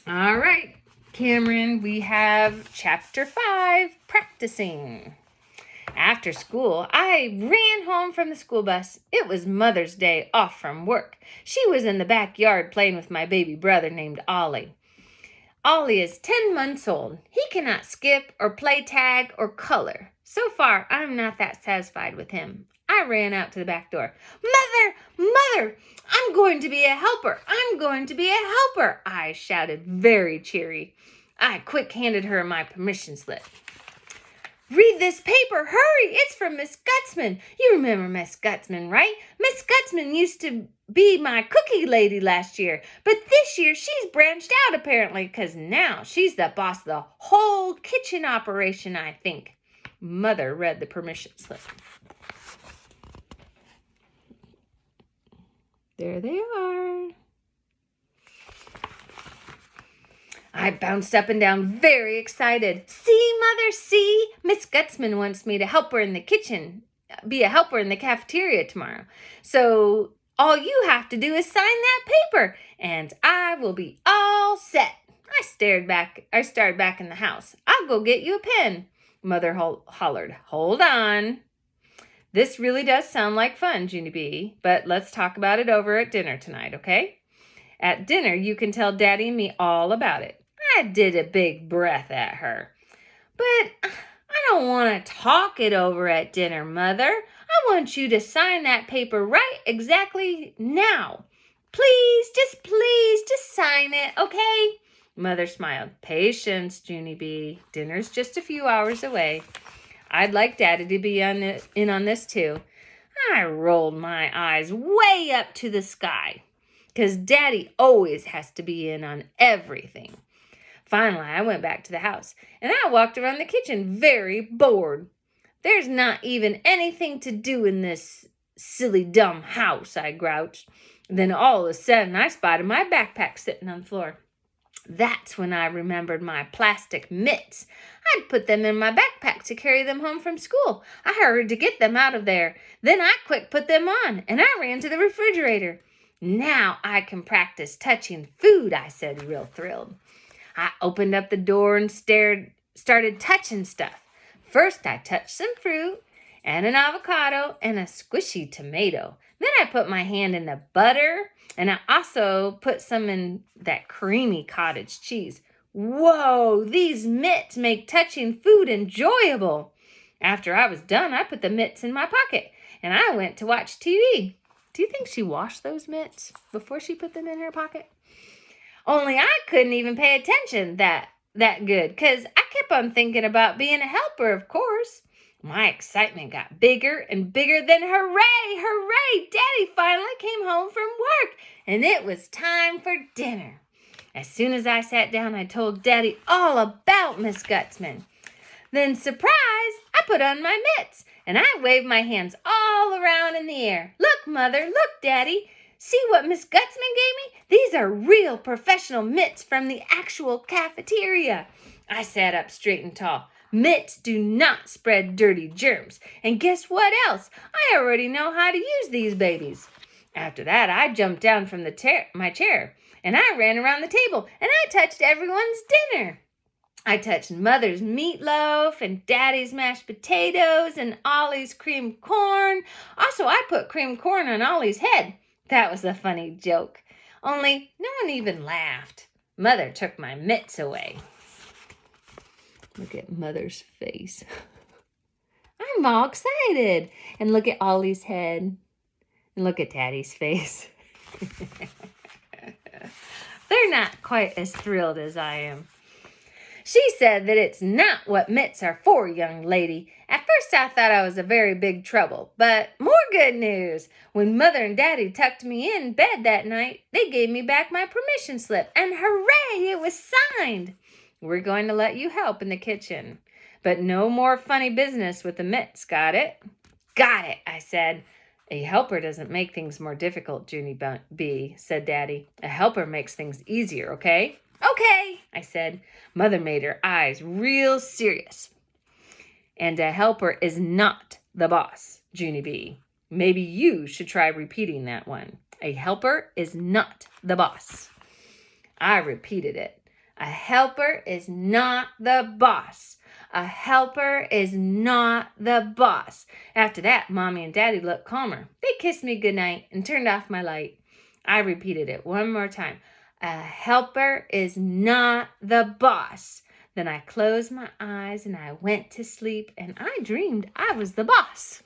All right, Cameron, we have chapter 5, practicing. After school, I ran home from the school bus. It was Mother's Day off from work. She was in the backyard playing with my baby brother named Ollie. Ollie is 10 months old. He cannot skip or play tag or color. So far, I'm not that satisfied with him. I ran out to the back door. Mother, I'm going to be a helper. I'm going to be a helper, I shouted, very cheery. I quick handed her my permission slip. Read this paper, hurry! It's from Miss Gutzman. You remember Miss Gutzman, right? Miss Gutzman used to be my cookie lady last year, but this year she's branched out apparently, because now she's the boss of the whole kitchen operation, I think. Mother read the permission slip. There they are. I bounced up and down, very excited. See, Mother, see? Miss Gutzman wants me to help her in the kitchen, be a helper in the cafeteria tomorrow. So all you have to do is sign that paper, and I will be all set. I started back in the house. I'll go get you a pen. Mother hollered, hold on. This really does sound like fun, Junie B., but let's talk about it over at dinner tonight, okay? At dinner, you can tell Daddy and me all about it. I did a big breath at her. But I don't want to talk it over at dinner, Mother. I want you to sign that paper right exactly now. Please, just sign it, okay? Mother smiled. Patience, Junie B. Dinner's just a few hours away. I'd like Daddy to be in on this too. I rolled my eyes way up to the sky, because Daddy always has to be in on everything. Finally, I went back to the house, and I walked around the kitchen very bored. There's not even anything to do in this silly, dumb house, I grouched. Then all of a sudden, I spotted my backpack sitting on the floor. That's when I remembered my plastic mitts. I'd put them in my backpack to carry them home from school. I hurried to get them out of there. Then I quick put them on, and I ran to the refrigerator. Now I can practice touching food, I said, real thrilled. I opened up the door and started touching stuff. First, I touched some fruit and an avocado and a squishy tomato. Then I put my hand in the butter, and I also put some in that creamy cottage cheese. Whoa, these mitts make touching food enjoyable. After I was done, I put the mitts in my pocket, and I went to watch TV. Do you think she washed those mitts before she put them in her pocket? Only I couldn't even pay attention that good, because I kept on thinking about being a helper, of course. My excitement got bigger and bigger. Then hooray, Daddy finally came home from work, and it was time for dinner. As soon as I sat down, I told Daddy all about Miss Gutzman. Then, surprise, I put on my mitts, and I waved my hands all around in the air. Look, Mother, look, Daddy. See what Miss Gutzman gave me? These are real professional mitts from the actual cafeteria. I sat up straight and tall. Mitts do not spread dirty germs. And guess what else? I already know how to use these babies. After that, I jumped down from my chair, and I ran around the table, and I touched everyone's dinner. I touched Mother's meatloaf and Daddy's mashed potatoes and Ollie's creamed corn. Also, I put creamed corn on Ollie's head. That was a funny joke. Only no one even laughed. Mother took my mitts away. Look at Mother's face. I'm all excited. And look at Ollie's head. And look at Daddy's face. They're not quite as thrilled as I am. She said that it's not what mitts are for, young lady. At first I thought I was a very big trouble, but more good news. When Mother and Daddy tucked me in bed that night, they gave me back my permission slip, and hooray, it was signed. We're going to let you help in the kitchen, but no more funny business with the mitts, got it? Got it, I said. A helper doesn't make things more difficult, Junie B., said Daddy. A helper makes things easier, okay? Okay, I said. Mother made her eyes real serious. And a helper is not the boss, Junie B. Maybe you should try repeating that one. A helper is not the boss. I repeated it. A helper is not the boss. A helper is not the boss. After that, Mommy and Daddy looked calmer. They kissed me goodnight and turned off my light. I repeated it one more time. A helper is not the boss. Then I closed my eyes and I went to sleep and I dreamed I was the boss.